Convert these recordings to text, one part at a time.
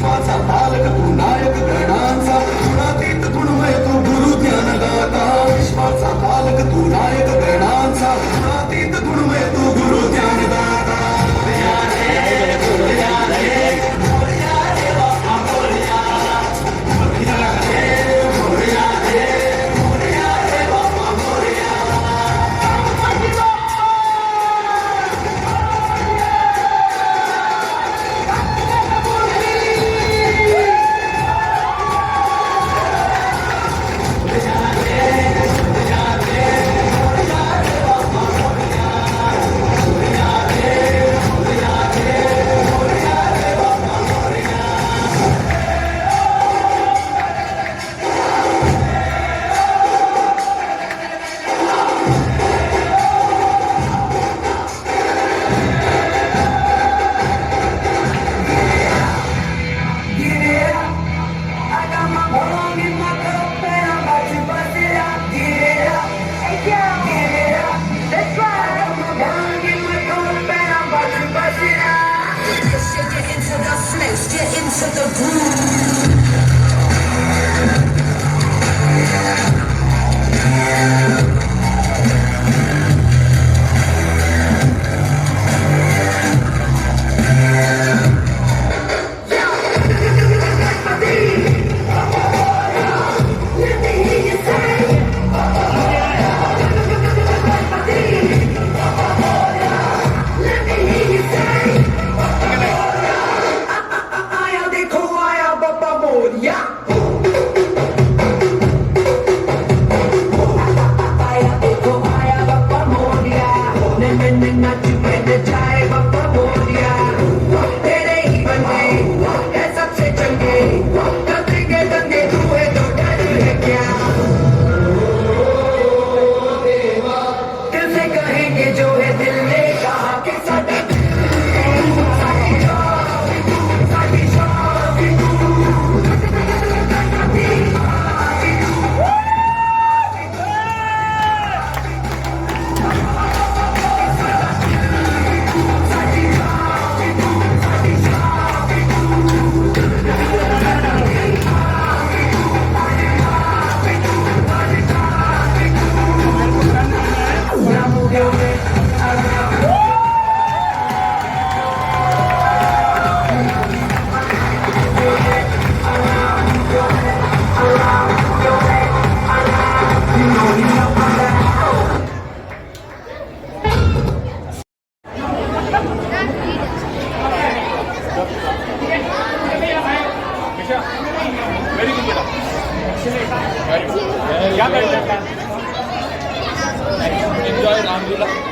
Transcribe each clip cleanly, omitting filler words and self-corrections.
विश्वाचा पालक तू नायक गणांचा गुणातीत गुणमय तू गुरु ज्ञानदाता विश्वाचा पालक तू नायक गणांचा गुणातीत गुणमय तू गुरु ज्ञानदाता Get into the groove. Enjoy Ramdula.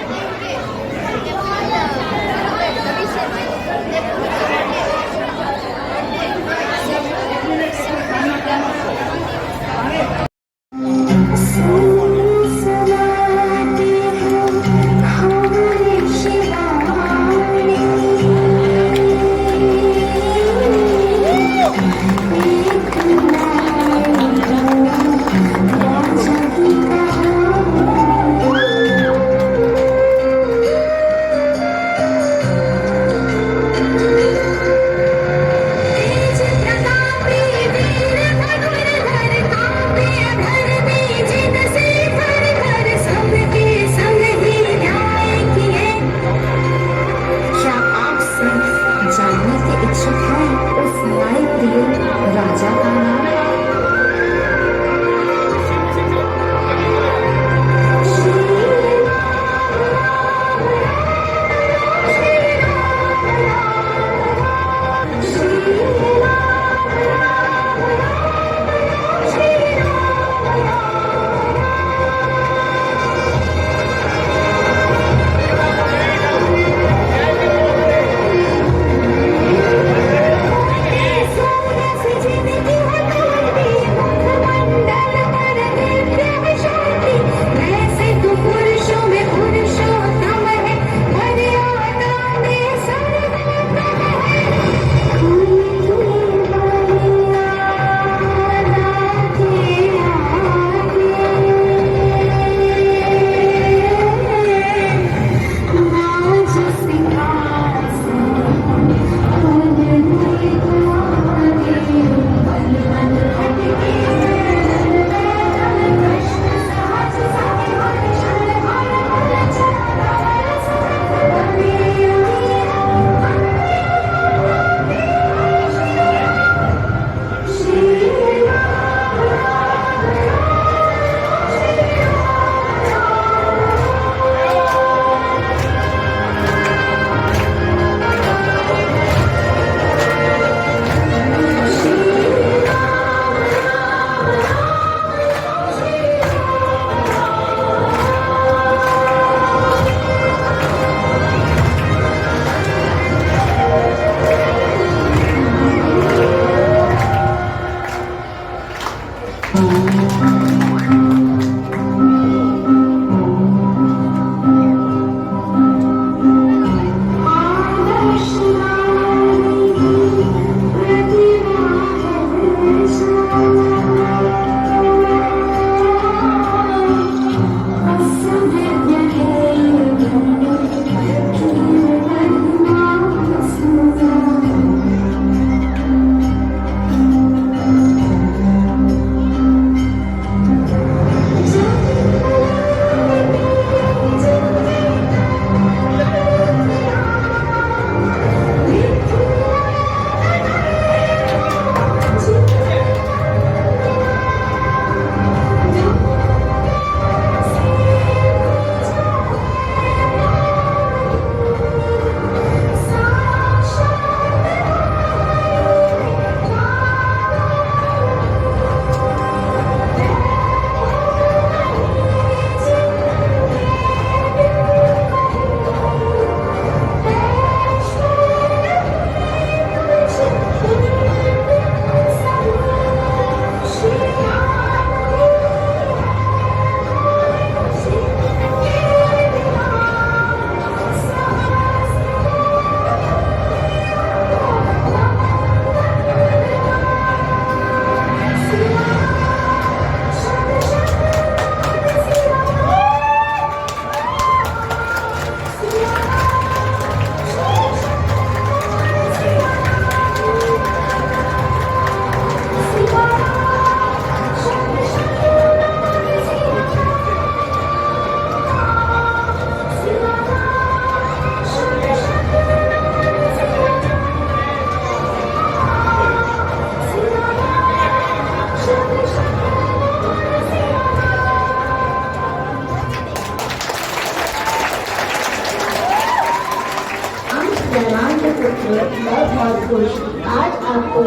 बहुत खुश आज आपको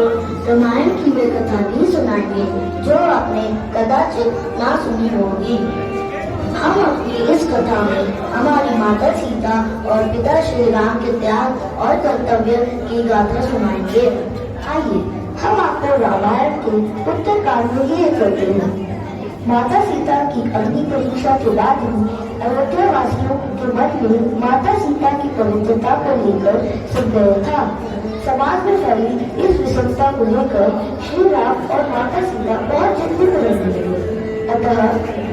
रामायण की वे कथा भी सुनाएंगे जो आपने कदाचित ना सुनी होगी। हम अपनी इस कथा में हमारी माता सीता और पिता श्री राम के त्याग और कर्तव्य की गाथा सुनाएंगे। आइए हम आपको रामायण के उत्तरकांड में ये करते हैं। माता सीता की अग्नि परीक्षा के बाद ही अयोध्या वासियों के मन में माता सीता की पवित्रता को लेकर संदेह था। समाज में फैली इस विषमता को लेकर श्री राम और माता सीता बहुत चिंतित रहने लगे। अतः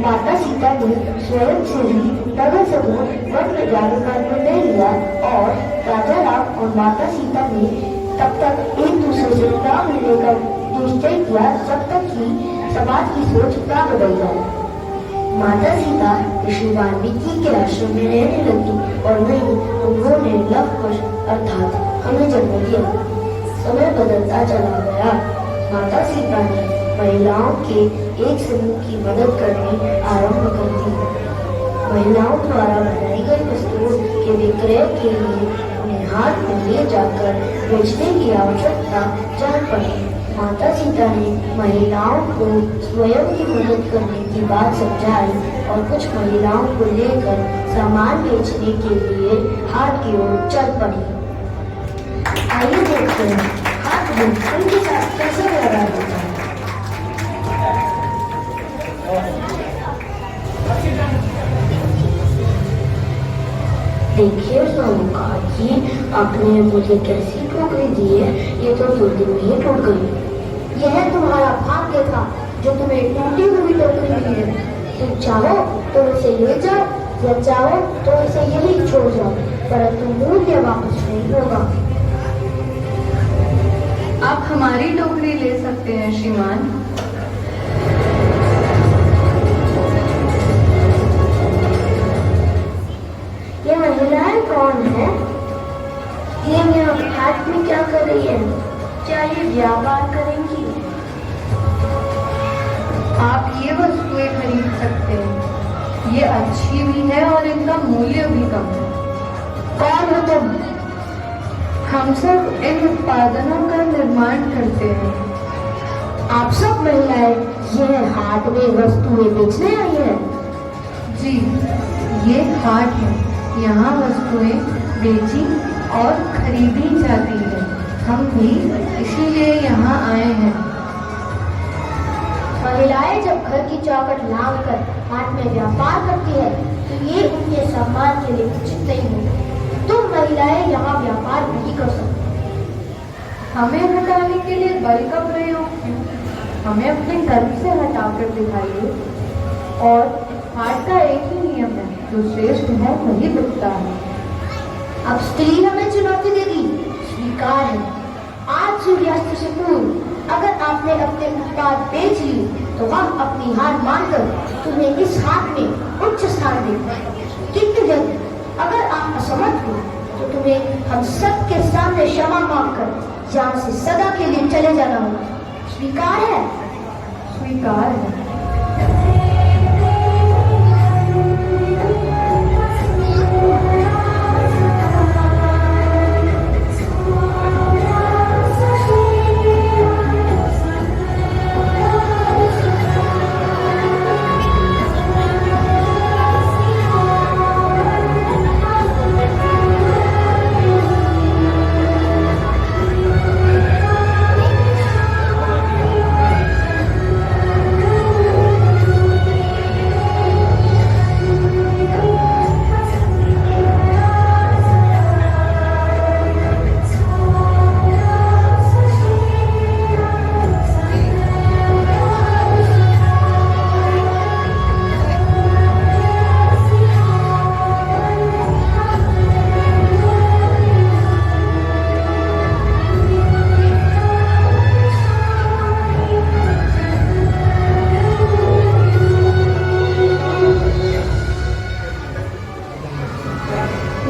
माता सीता ने स्वयं से ही नगर समूह वन में जाने का निर्णय लिया और राजा राम और माता सीता ने तब तक एक दूसरे से न मिलने का निश्चय किया जब तक कि समाज की सोच न बदल जाए। माता सीता ऋषि वाल्मीकि के आश्रम में रहने लगी और वहीं उन्होंने लव कुश अर्थात हमें जन्म दिया। समय बदलता चला गया। माता सीता ने महिलाओं के एक समूह की मदद करनी आरंभ कर दी। महिलाओं द्वारा बनाई गई वस्तुओं के विक्रय के लिए उन्हें हाट में ले जाकर बेचने की आवश्यकता जान पड़ी। माता सीता ने महिलाओं को स्वयं की मदद करने की बात समझाई और कुछ महिलाओं को लेकर सामान बेचने के लिए हाट की ओर चल पड़ी। आइए देखते हैं हाट में उनके साथ कैसे व्यवहार होता है। देखिए साहूकार जी, आपने मुझे कैसी टोकरी दी है, ये तो 2 दिन में ही टूट गई। यह तुम्हारा भाग्य था जो तुम्हें टूटी हुई टोकरी मिली है। तुम चाहो तो इसे ले जाओ या चाहो तो इसे यही छोड़ जाओ, परंतु मूल्य वापस नहीं होगा। आप हमारी टोकरी ले सकते हैं श्रीमान। ये महिलाएं कौन है? ये यहाँ हाट में क्या कर रही है? क्या ये व्यापार करेंगी? आप ये वस्तुएं खरीद सकते हैं। ये अच्छी भी है और इनका मूल्य भी कम है। कौन हो तुम? हम सब इन उत्पादनों का निर्माण करते हैं। आप सब महिलाएं यह हाट में वस्तुएं बेचने आई हैं? जी, ये हाट है। यहाँ वस्तुएं बेची और खरीदी जाती है। हम भी इसीलिए यहाँ आए हैं। महिलाएं जब घर की चौखट लांघ कर हाट में व्यापार करती है तो ये उनके सम्मान के लिए उचित नहीं है। तुम महिलाएं यहाँ व्यापार नहीं कर सकती। हमें हटाने के लिए बल का प्रयोग क्यों? हमें अपने कर्म से हटाकर दिखाइए। और हाट का एक ही नियम है, जो श्रेष्ठ है वही बिकता है। अब स्त्री हमें चुनौती देगी, स्वीकार है। आज सूर्यास्त से पूर्व अगर आपने अपने उत्पाद बेच लिए तो हम अपनी हार मानकर तुम्हें इस हाट में उच्च स्थान देंगे। किंतु यदि अगर आप असमर्थ हो तो तुम्हें हम सबके सामने क्षमा मांगकर यहाँ से सदा के लिए चले जाना होगा। स्वीकार है? स्वीकार है।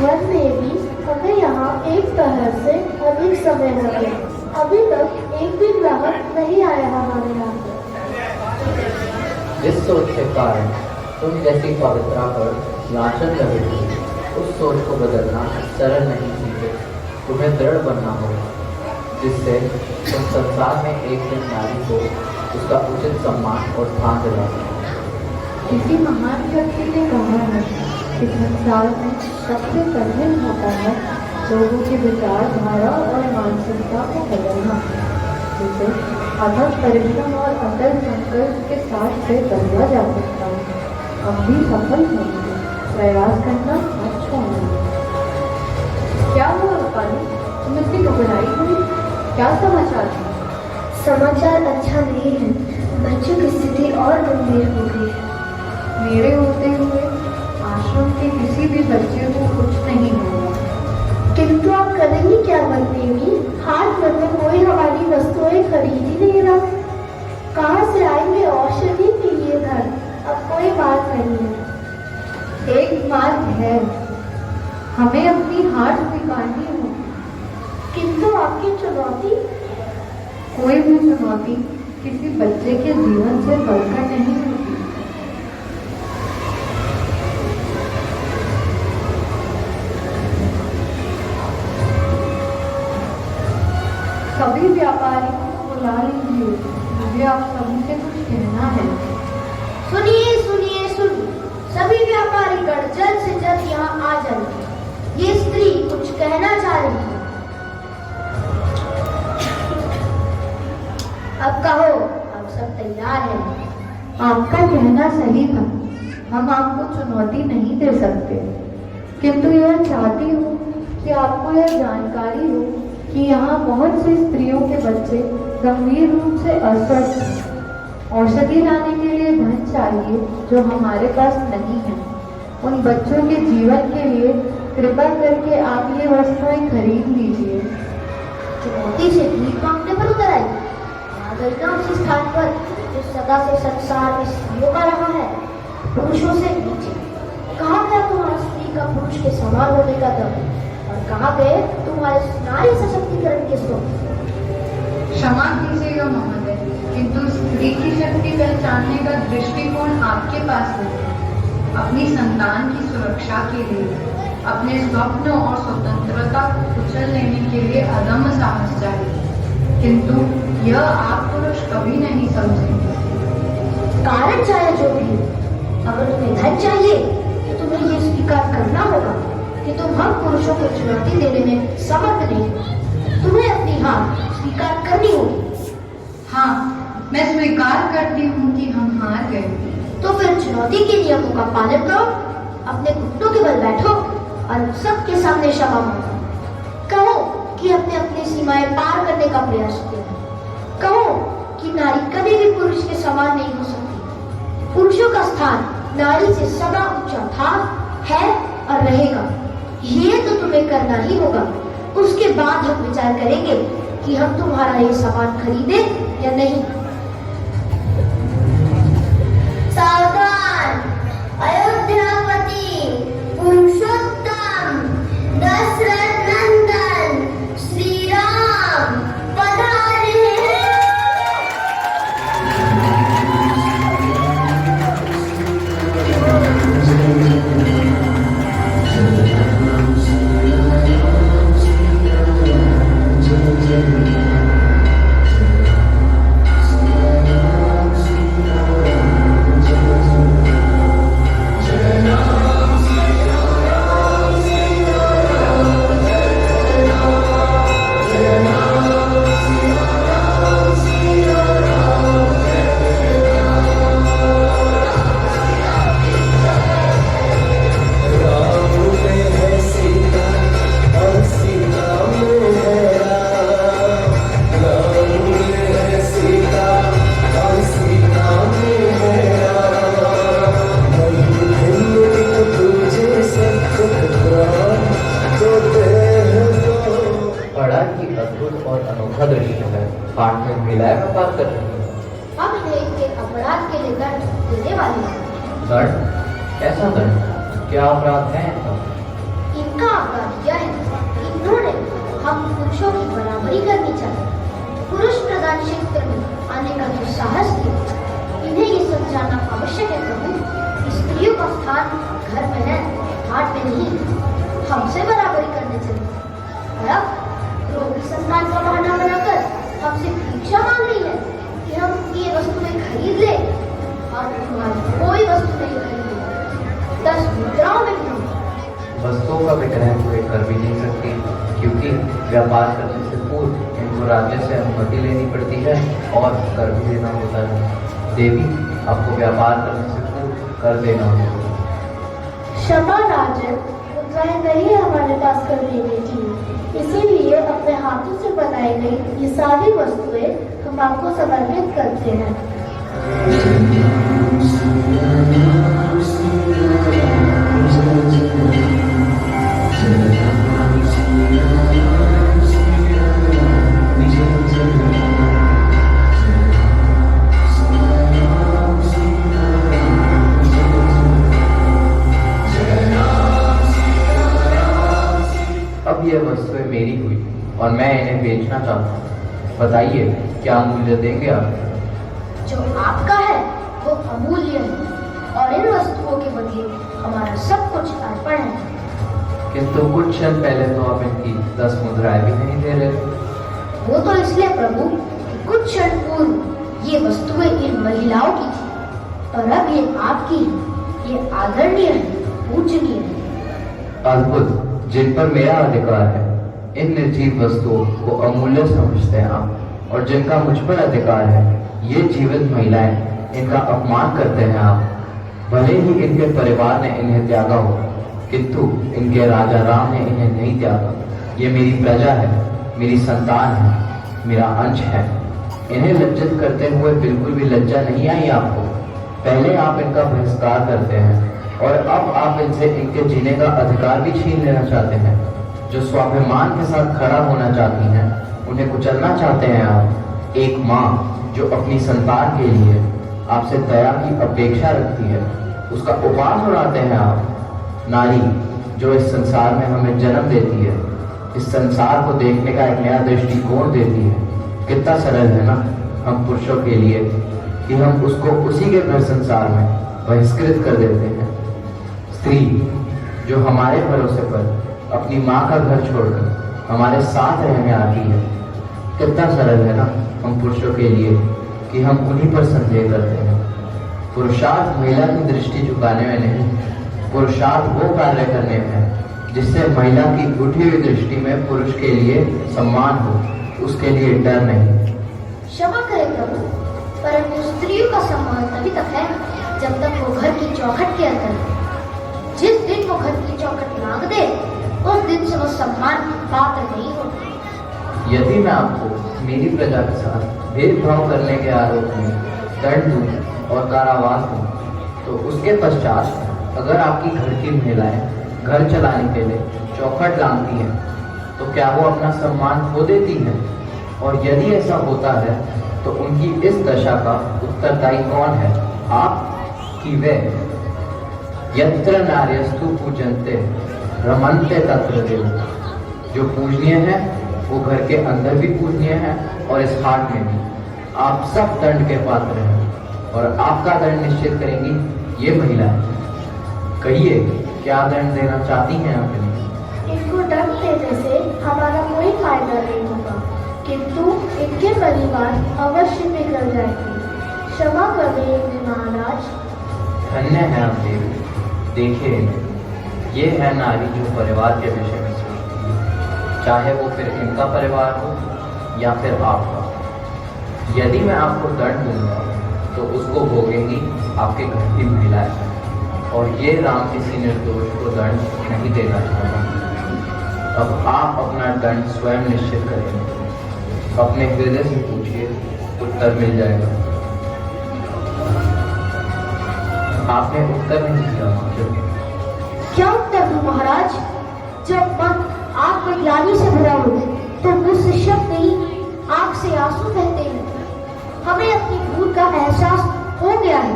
वन में भी हमें यहाँ एक तरह से अधिक समय लगे। अभी तक एक भी ग्राहक नहीं आया हमारे यहाँ। जिस सोच के कारण तुम जैसी पवित्रा पर लांछन लगेगी, उस सोच को बदलना सरल नहीं है। तुम्हें दृढ़ बनना होगा, जिससे तुम संसार में एक दिन नारी को उसका उचित सम्मान और स्थान दिला सको। किसी महान व्यक्ति ने कहा है कि संसार में सबसे कठिन होता है लोगों की विचारधारा और मानसिकता को बदलना, जिसे अथक परिश्रम और अटल संकल्प के साथ से बदला जा सकता है। हम भी सफल होंगे, प्रयास करना मत छोड़ना। क्या हुआ रूपाली, तुम इतनी घबराई हुई? क्या समाचार है? समाचार अच्छा नहीं है। बच्चों की स्थिति और गंभीर हो गई है। मेरे होते हुए आश्रम के किसी भी बच्चे को कुछ नहीं होगा। किंतु आप करेंगी क्या वन देवी? हाट में कोई हमारी वस्तुएं खरीद ही नहीं रहा। कहाँ से आएंगे औषधि के लिए घर? अब कोई बात नहीं है। एक मार्ग है, हमें अपनी हार स्वीकारनी होगी। किंतु आपकी चुनौती? कोई भी चुनौती किसी बच्चे के जीवन से बढ़कर नहीं होती। सभी व्यापारियों को बुला लीजिए, मुझे आप सभी से कुछ कहना है। सुनिए सुनिए सुनिए, सभी व्यापारी गण जल्द से जल्द यहाँ आ जाइए। ये स्त्री कुछ कहना चाह रही है। अब कहो, हम सब तैयार हैं। आपका कहना सही था, हम आपको चुनौती नहीं दे सकते, किंतु यह चाहती हूँ कि आपको यह जानकारी हो कि यहाँ बहुत सी स्त्रियों के बच्चे गंभीर रूप से अस्वस्थ हैं। औषधि लाने के लिए धन चाहिए जो हमारे पास नहीं है। उन बच्चों के जीवन के लिए कृपा करके आप ये वस्तुएं खरीद लीजिए। चुनौती से भीख मांगने पर उतर आई। आ गई ना उसी स्थान पर जो सदा से संसार में स्त्रियों का रहा है, पुरुषों से नीचे। कहाँ गया तुम्हारा स्त्री का पुरुष के समान होने का दम? और कहाँ गए तुम्हारे नारी सशक्तिकरण के स्रोत? क्षमा कीजिएगा महोदय, किंतु स्त्री की शक्ति पहचानने का दृष्टिकोण आपके पास नहीं है। अपनी संतान की सुरक्षा के लिए, अपने स्वप्न और स्वतंत्रता को कुचल लेने के लिए अदम्य साहस चाहिए, किंतु यह आप पुरुष कभी नहीं समझेंगे। कारण चाहे जो भी हो, अगर तुम्हें धन चाहिए तो तुम्हें ये स्वीकार करना होगा कि तुम हम पुरुषों को चुनौती देने में समर्थ नहीं हो। तुम्हें अपनी हार स्वीकार करनी होगी। हाँ, मैं स्वीकार करती हूँ कि हम हार गए। तो फिर चुनौती के नियमों का पालन करो, अपने घुटनों के बल बैठो और सबके सामने क्षमा मांगो। कहो कि अपने अपनी सीमाएं पार करने का प्रयास किया। कहो कि नारी कभी भी पुरुष के समान नहीं हो सकती। पुरुषों का स्थान नारी से सदा ऊंचा था, है और रहेगा। ये तो तुम्हें करना ही होगा। उसके बाद हम विचार करेंगे कि हम तुम्हारा ये सामान खरीदे या नहीं। सावधान! अयोध्यापति पुरुषोत्तम दशरथ नंदन श्री राम पधारे हैं। बड़ा ही अद्भुत और अनोखा दृश्य है। हाथ में महिलाएं व्यापार कर रही हैं। हम इन्हें इनके अपराध के लिए दंड देने वाले हैं। दंड? कैसा दंड? क्या अपराध है इनका? इनका अपराध यह है, इन्होंने हम पुरुषों की बराबरी करनी चाहिए। पुरुष प्रधान क्षेत्र में आने का जो साहस किया, इन्हें ये समझाना आवश्यक है प्रभु कि स्त्रियों का स्थान घर में है, घाट में नहीं। हमसे बराबरी करने चाहिए। और अब रोगी संतान का बहाना बनाकर हमसे भिक्षा मांग रही है कि हम ये वस्तुएं खरीद ले। और तुम्हारी कोई वस्तु नहीं खरीदे, 10 मुद्राओं में भी नहीं। वस्तुओं का विक्रय कोई कर भी नहीं सकती, क्योंकि व्यापार करने से पूर्व इनको राज्य से अनुमति लेनी पड़ती है और कर भी देना होता है। देवी, आपको व्यापार करने से पूर्व कर देना होगा। क्षमा राजन, मुद्राएं नहीं हमारे पास कर देने की, इसीलिए अपने हाथों से बनाई गई ये सारी वस्तुएं हम आपको समर्पित करते हैं। अब यह वस्तुएं मेरी हुई और मैं इन्हें बेचना चाहता हूँ। बताइए, क्या मूल्य देंगे आप? जो आपका है वो अमूल्य है और इन वस्तुओं के बदले हमारा सब कुछ अर्पण है। किंतु कुछ क्षण पहले तो आप इनकी 10 मुद्राएं भी नहीं दे रहे थे। वो तो इसलिए प्रभु कि कुछ क्षण पूर्व ये वस्तुएं इन महिलाओं की थी, पर अब ये आपकी है। ये आदरणीय है, पूजनीय है। अद्भुत! जिन पर मेरा अधिकार है, इन निर्जीव वस्तुओं को अमूल्य समझते हैं आप, और जिनका मुझ पर अधिकार है, ये जीवित महिलाएं, इनका अपमान करते हैं आप। भले ही इनके परिवार ने इन्हें त्यागा हो, किंतु इनके राजा राम ने इन्हें नहीं त्यागा। ये मेरी प्रजा है, मेरी संतान है, मेरा अंश है। इन्हें लज्जित करते हुए बिल्कुल भी लज्जा नहीं आई आपको? पहले आप इनका बहिष्कार करते हैं और अब आप इनसे इनके जीने का अधिकार भी छीन लेना चाहते हैं। जो स्वाभिमान के साथ खड़ा होना चाहती हैं, उन्हें कुचलना चाहते हैं आप। एक माँ जो अपनी संतान के लिए आपसे दया की अपेक्षा रखती है, उसका उपवास उड़ाते हैं आप। नारी जो इस संसार में हमें जन्म देती है, इस संसार को देखने का एक नया दृष्टिकोण देती है। कितना सरल है ना हम पुरुषों के लिए कि हम उसको उसी के घर संसार में बहिष्कृत कर देते हैं। स्त्री जो हमारे भरोसे पर अपनी माँ का घर छोड़कर हमारे साथ रहने आती है, कितना सरल है ना हम पुरुषों के लिए कि हम उन्हीं पर संदेह करते हैं। पुरुषार्थ महिला की दृष्टि झुकाने में नहीं, पुरुषार्थ वो कार्य करने में जिससे महिला की उठी हुई दृष्टि में पुरुष के लिए सम्मान हो, उसके लिए डर नहीं। क्षमा करें प्रभु, परंतु स्त्रियों का सम्मान तभी तक है जब तक वो घर की चौखट के अंदर है। जिस दिन वो घर की चौखट लांघ दे, उस दिन से वो सम्मान की पात्र नहीं होती। यदि मैं आपको मेरी प्रजा के साथ भेदभाव करने के आरोप में दंड दूं और कारावास दूं, तो उसके पश्चात अगर आपकी घर की महिलाएं घर चलाने के लिए चौखट लांघती हैं, तो क्या वो अपना सम्मान खो देती हैं? और यदि ऐसा होता है तो उनकी इस दशा का उत्तरदायी कौन है, आप कि वे? यत्र नार्यस्तु पूजन्ते रमन्ते तत्र देव। जो पूजनीय है वो घर के अंदर भी पूजनीय है और इस हाट में भी। आप सब दंड के पात्र हैं और आपका दंड निश्चित करेंगी ये महिलाएं। कहिए, क्या दंड देना चाहती हैं आपने? इनको दंड देने से हमारा कोई फायदा नहीं होगा, किंतु इनके परिवार अवश्य बिगड़ जाएंगे। क्षमा कर देंगे महाराज। धन्य है आप देवी। देखिए, ये है नारी जो परिवार के विषय में सोचती है, चाहे वो फिर इनका परिवार हो या फिर आपका। यदि मैं आपको दंड दूंगा तो उसको भोगेंगी आपके घर की महिलाएं, और ये राम किसी निर्दोष को दंड नहीं देना चाहता। अब आप अपना दंड स्वयं निश्चित करेंगे। अपने हृदय से पूछिए, उत्तर मिल जाएगा। आपने उत्तर नहीं दिया। क्या उत्तर दूं महाराज? जब मन आपको ग्लानि से भरा हो तो मुंह से शब्द नहीं, आंख से आंसू बहते हैं। हमें अपनी भूल का एहसास हो गया है,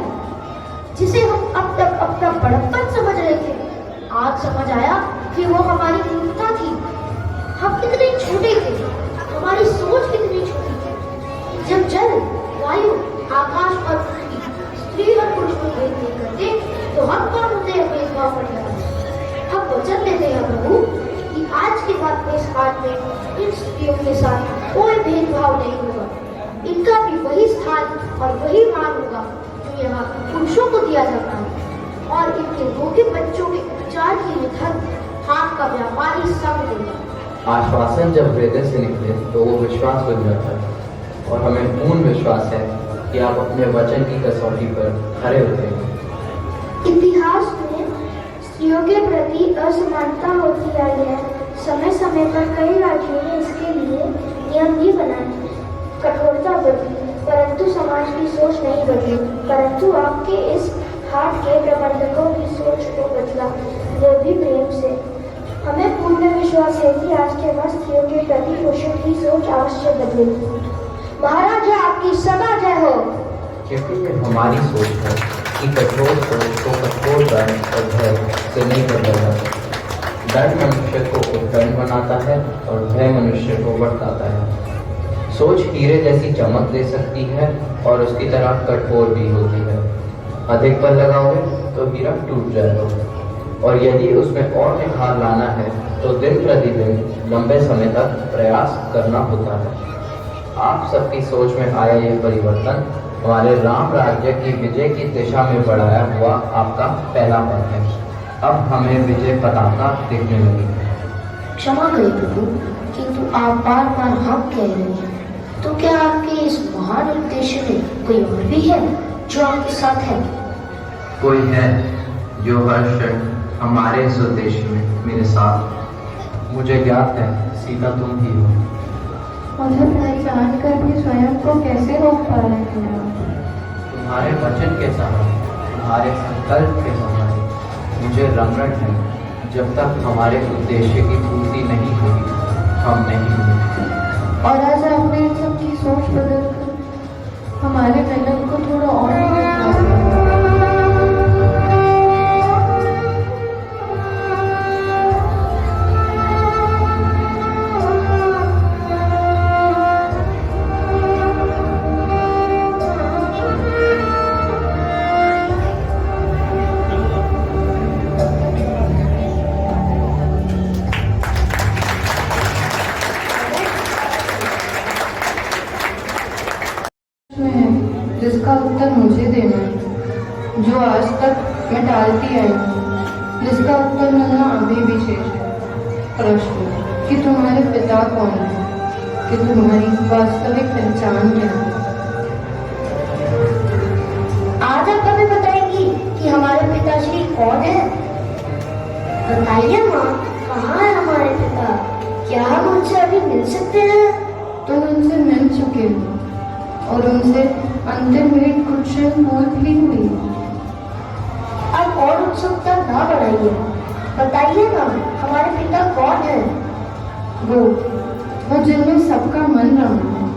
जिसे हम अब तक अपना बड़प्पन समझ रहे थे। आज समझ आया कि वो हमारी मूर्खता थी। हम कितने छोटे थे, हमारी सोच कितनी छोटी थी। जब जल, वायु, आकाश और पृथ्वी स्त्री और पुरुष को भेद करते तो हम कौन होते हैं भेदभाव करने वाले? हम वचन लेते हैं प्रभु कि आज के बाद में इस हाट में इन स्त्रियों के साथ कोई भेदभाव नहीं होगा। इनका भी वही स्थान और वही मान होगा जो यहाँ पुरुषों को दिया जाता है, और इनके भोगे बच्चों के उपचार के लिए धन हाथ का व्यापारी सब देगा। आश्वासन जब हृदय से निकले तो वो विश्वास बन जाता है, और हमें पूर्ण विश्वास है कि आप अपने वचन की कसौटी पर खरे उतरेंगे। इतिहास में स्त्रियों के प्रति असमानता होती आई है। समय समय पर कई राज्यों ने इसके लिए नियम भी बनाए, कठोरता बदली, परंतु समाज की सोच नहीं बदली। परंतु आपके इस हाट के प्रबंधकों की सोच को बदला, वो भी प्रेम से। हमें पूर्ण विश्वास है कि आज के बाद स्त्रियों के प्रति पुरुषों की सोच अवश्य बदलेगी। महाराजा आपकी सदा जय हो। क्योंकि ये हमारी सोच है कि कठोर सोच को कठोर दंड और भय से नहीं बदला जाता। दंड मनुष्य को उद्दंड बनाता है और भय मनुष्य को भड़काता है। सोच हीरे जैसी चमक दे सकती है और उसकी तरह कठोर भी होती है। अधिक बल लगाओगे तो हीरा टूट जाएगा, और यदि उसमें और निखार लाना है तो दिन प्रतिदिन लंबे समय तक प्रयास करना होता है। आप सबकी सोच में आया ये परिवर्तन हमारे राम राज्य की विजय की दिशा में बढ़ाया हुआ आपका पहला पद है। अब हमें विजय पताका दिखने लगी। क्षमा करें प्रभु, किंतु आप बार बार हम कह रहे हैं, तो क्या आपके इस महान उद्देश्य में कोई और भी है जो आपके साथ है? कोई है जो हर क्षण हमारे इस उद्देश्य में मेरे साथ। मुझे ज्ञात है सीता तुम ही हो। मुझे पहचान कर भी स्वयं को कैसे रोक पा रहे हैं? तुम्हारे वचन के सहारे, तुम्हारे संकल्प के सहारे मुझे रमरट है। जब तक हमारे उद्देश्य की पूर्ति नहीं होगी हम नहीं होंगे। और आज आपने इन सबकी सोच बदल कर हमारे मिलन को थोड़ा और जिसका उत्तर मुझे देना है, जो आज तक मैं टालती आई हूँ, जिसका उत्तर मिलना अभी भी शेष है। प्रश्न कि तुम्हारे पिता कौन है, कि तुम्हारी वास्तविक पहचान क्या है? आज आप हमें बताएंगी कि हमारे पिताश्री कौन है? बताइए माँ, कहाँ है हमारे पिता? क्या हम उनसे अभी मिल सकते हैं? तुम उनसे मिल चुके हो, और उनसे अंतिम भेंट कुछ क्षण पूर्व ही हुई। अब और उत्सुकता ना बढ़ाइए, बताइए ना हमारे पिता कौन है? वो जिनमें सबका मन रमा है,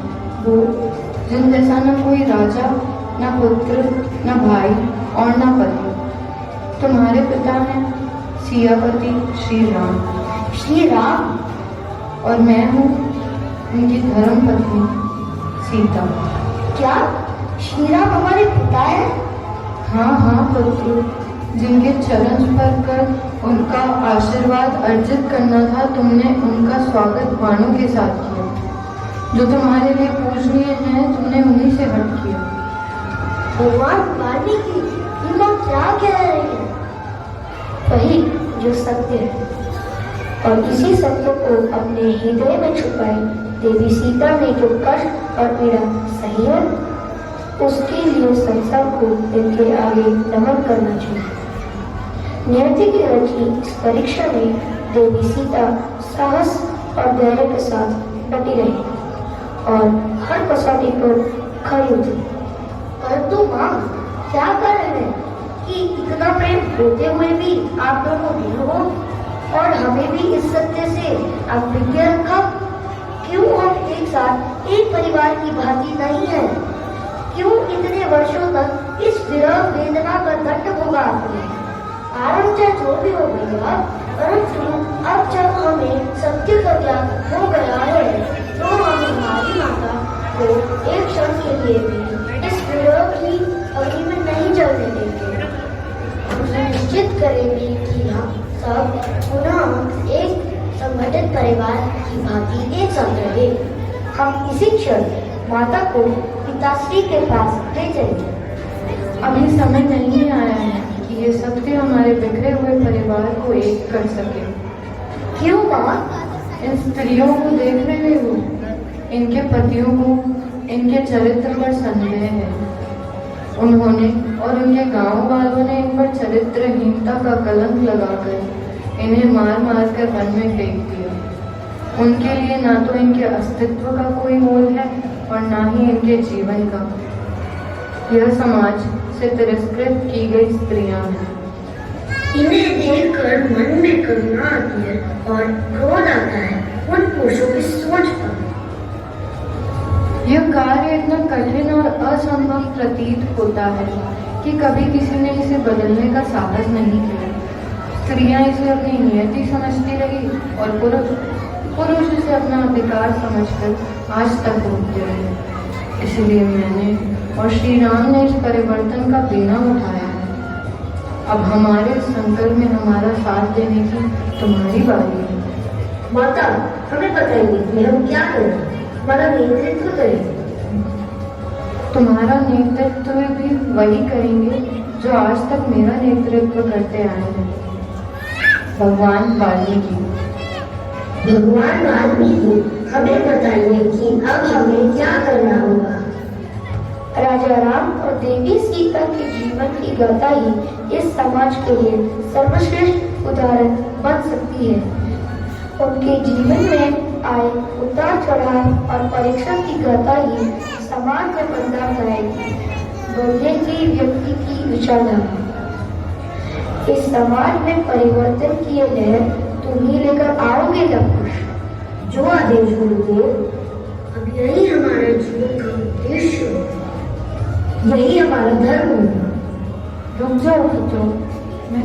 वो जिन जैसा न कोई राजा, न पुत्र, न भाई और न पति। तुम्हारे पिता हैं सियापति श्री राम। श्री राम? और मैं हूँ उनकी धर्म पत्नी सीता। क्या श्री राम हमारे पिता है? हाँ पुत्र, जिनके चरण स्पर्श कर उनका आशीर्वाद अर्जित करना था, तुमने उनका स्वागत बाणों के साथ किया। जो तुम्हारे लिए पूजनीय हैं, तुमने उन्हीं से हट किया। भगवान वाल्मीकि, ये लोग क्या कह रहे हैं? वही जो सत्य है, और इसी सत्य को अपने हृदय में छुपाए देवी सीता ने जो कष्ट और पीड़ा सही है, उसके लिए संसार को इनके आगे नमन करना चाहिए। नियति की रची इस परीक्षा में देवी सीता साहस और धैर्य के साथ डटी रही और हर कसौटी पर खड़ी उतरी। परंतु माँ, क्या कर रहे हैं कि इतना प्रेम होते हुए भी आप दोनों भिन्न हो और हमें भी इस सत्य से आप विज्ञ रखा? क्यों हम एक साथ एक परिवार की भांति नहीं है? क्यों इतने वर्षों तक इस विरह वेदना का दंड भोगा आपने? कारण चाहे जो भी हो गया, परंतु अब जब हमें सत्य का ज्ञान हो गया है, तो हम हमारी माता को एक क्षण के लिए भी इस विरह की अग्नि में नहीं जलने देंगे। हम सुनिश्चित करेंगे कि हम सब पुनः एक संगठित परिवार की भांति एक साथ रहे। हम इसी क्षण माता को पिताश्री के पास ले जाएंगे। अभी समय नहीं आया है कि ये सत्य हमारे बिखरे हुए परिवार को एक कर सके। क्यों माँ? इन स्त्रियों को देख रहे हो, इनके पतियों को इनके चरित्र पर संदेह है। उन्होंने और उनके गांव वालों ने इन पर चरित्रहीनता का कलंक लगाकर इन्हें मार मार कर वन में फेंक दिया। उनके लिए ना तो इनके अस्तित्व का कोई मोल है और ना ही इनके जीवन का। यह समाज से तिरस्कृत की गई स्त्रियां हैं। इन्हें देखकर मन में करुणा आती है और क्रोध आता है उन पुरुषों की सोच पर। यह कार्य इतना कठिन और असंभव प्रतीत होता है कि कभी किसी ने इसे बदलने का साहस नहीं किया। स्त्रियां इसे अपनी नियति समझती रही और पुरुष इसे अपना अधिकार समझकर आज तक भोगते रहे। इसलिए मैंने और श्री राम ने इस परिवर्तन का बीड़ा उठाया है। अब हमारे संकल्प में हमारा साथ देने की तुम्हारी बारी है। माता, हमें बताइए कि हम क्या करें? हमारा नेतृत्व करें। तुम्हारा नेतृत्व भी वही करेंगे जो आज तक मेरा नेतृत्व करते आए हैं, भगवान वाल्मीकि। भगवान वाल्मीकि, हमें बताइए कि अब हमें क्या करना होगा? राजा राम और देवी सीता के जीवन की गाथा ही इस समाज के लिए सर्वश्रेष्ठ उदाहरण बन सकती है। उनके जीवन में आए उतार चढ़ाव और परीक्षा की गाथा ही समाज का पर्दा कराएगी, बदलेगी व्यक्ति की विचारधारा। इस समाज में परिवर्तन की यह लहर तुम ही लेकर आओगे लवकुश। जो आदेश गुरुदेव, अब यही हमारे जीवन का उद्देश्य होगा, यही हमारा धर्म होगा। रुक जाओ पुत्रों, मैं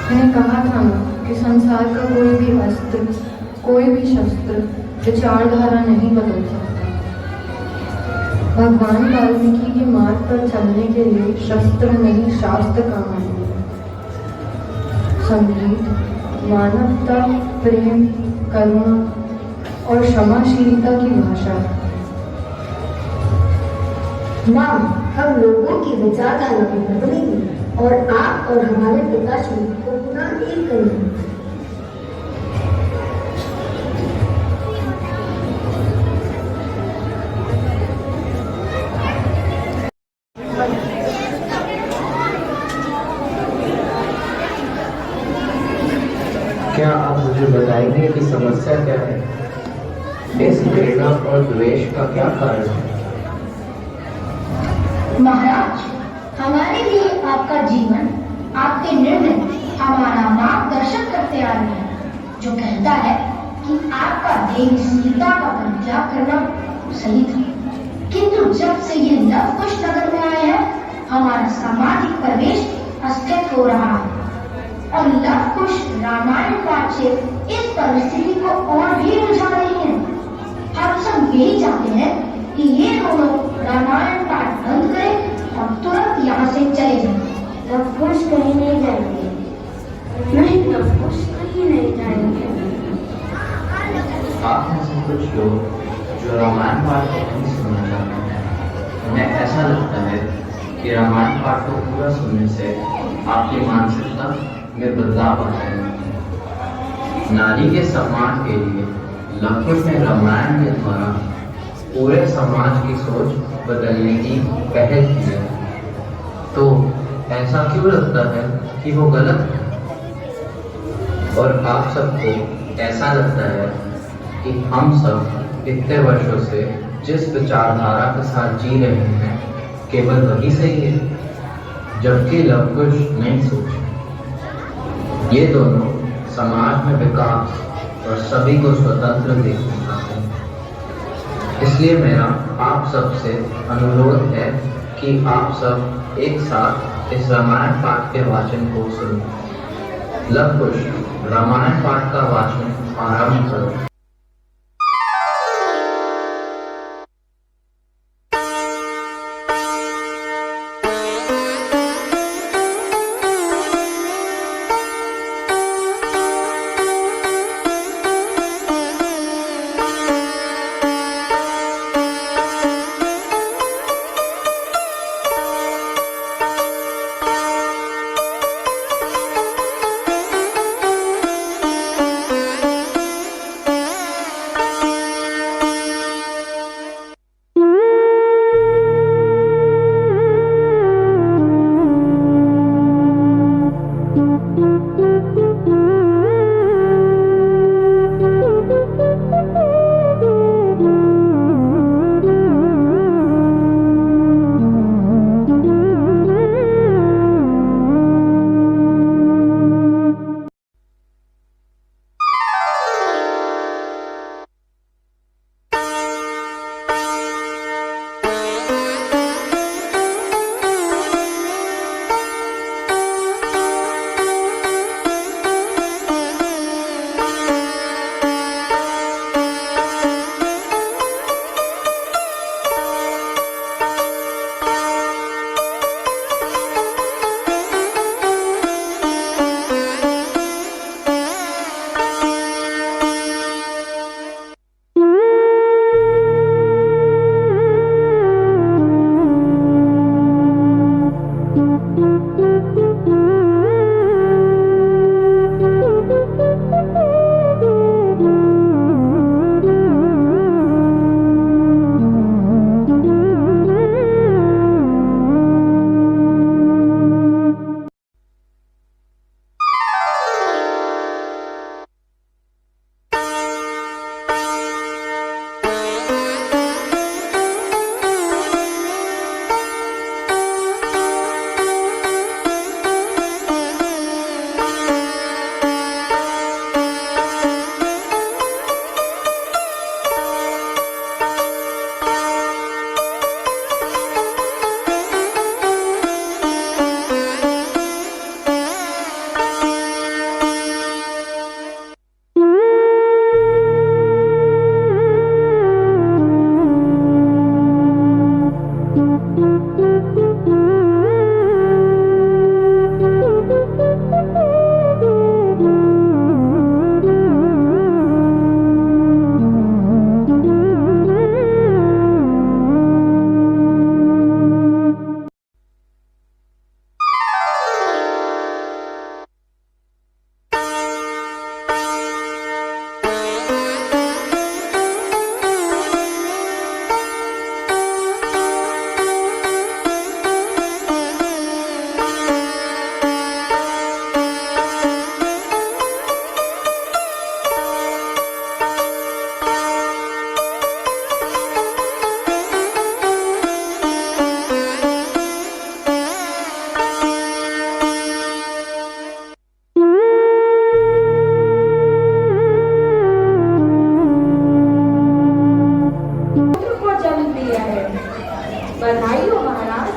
मैंने कहा था ना कि संसार का कोई भी अस्त्र, कोई भी शस्त्र विचारधारा नहीं बदल सकता। भगवान वाल्मीकि के मार्ग पर चलने के लिए शस्त्र नहीं शास्त्र काम आएंगे। संगीत मानवता, प्रेम, करुणा और क्षमाशीलता की भाषा है। माँ, हम लोगों की विचारधारा को बदलेंगे और आप और हमारे पिताश्री को पुनः एक करेंगे। मुझे बताएंगे कि समस्या क्या है? इस घृणा और द्वेष का क्या कारण है? महाराज, हमारे लिए आपका जीवन, आपके निर्णय हमारा मार्गदर्शन करते आ रहे हैं, जो कहता है कि आपका देवी सीता का परित्याग करना सही था। किंतु जब से ये लव कुश नगर में आए हैं, हमारा सामाजिक प्रवेश अस्तित्व हो रहा है और लव कुश रामायण पाठ से इस परिस्थिति को और भी उलझा रही है। हम सब यही चाहते हैं कि ये दोनों रामायण पाठ बंद करें और तुरंत यहाँ से चले जाएं। लवकुश कहीं नहीं जाएंगे। नहीं, लवकुश कहीं नहीं जाएंगे। आप में से कुछ लोग जो रामायण पाठ को नहीं सुनना चाहते हैं, उन्हें ऐसा लगता है कि रामायण पाठ को पूरा सुनने से आपकी मानसिकता में बदलाव आता है। नारी के सम्मान के लिए लवकुश ने रामायण के द्वारा पूरे समाज की सोच बदलने की पहल की है। तो ऐसा क्यों लगता है कि वो गलत है? और आप सबको ऐसा लगता है कि हम सब इतने वर्षों से जिस विचारधारा के साथ जी रहे हैं केवल वही सही है, जबकि लवकुश नहीं सोचे। ये दोनों समाज में विकास और सभी को स्वतंत्र देखना चाहते हैं। इसलिए मेरा आप सबसे अनुरोध है कि आप सब एक साथ इस रामायण पाठ के वाचन को सुनें। लवकुश, रामायण पाठ का वाचन आरंभ करो। बधाई हो महाराज।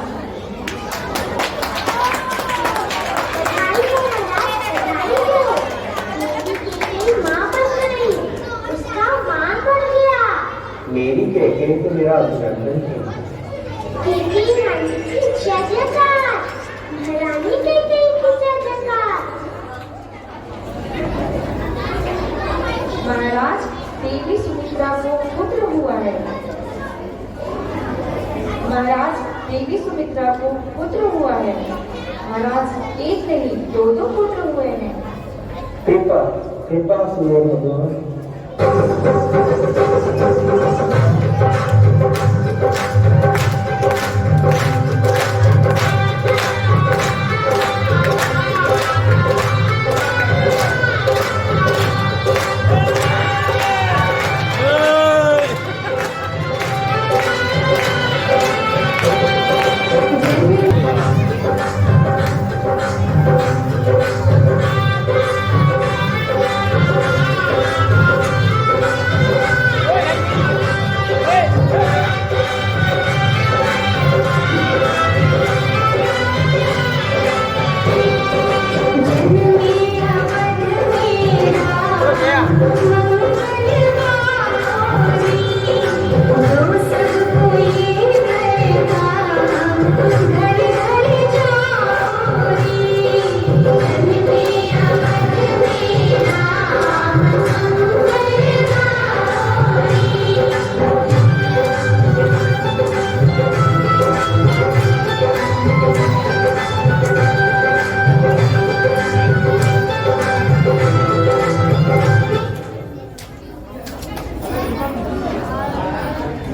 मेरी कहके तो मेरा अभिनंदन है। महाराज देवी सुमित्रा को पुत्र हुआ है। महाराज देवी सुमित्रा को पुत्र हुआ है। महाराज एक नहीं दो पुत्र हुए हैं। कृपा कृपा सुनो भगवान।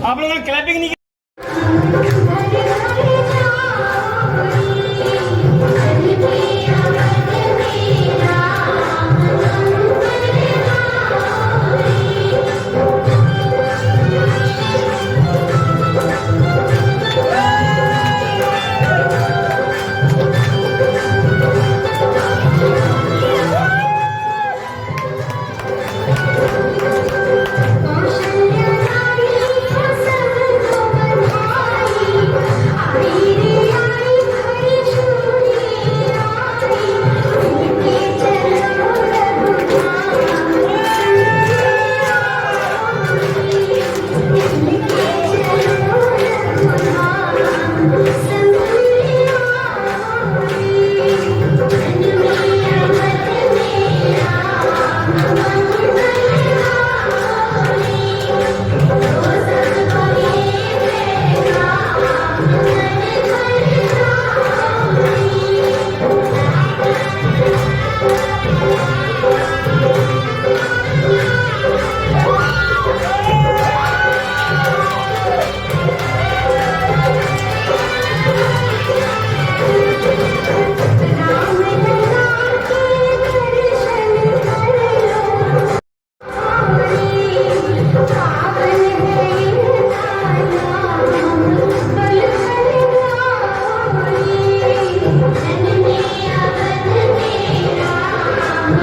आप लोगों ने क्लैपिंग नहीं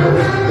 Thank you.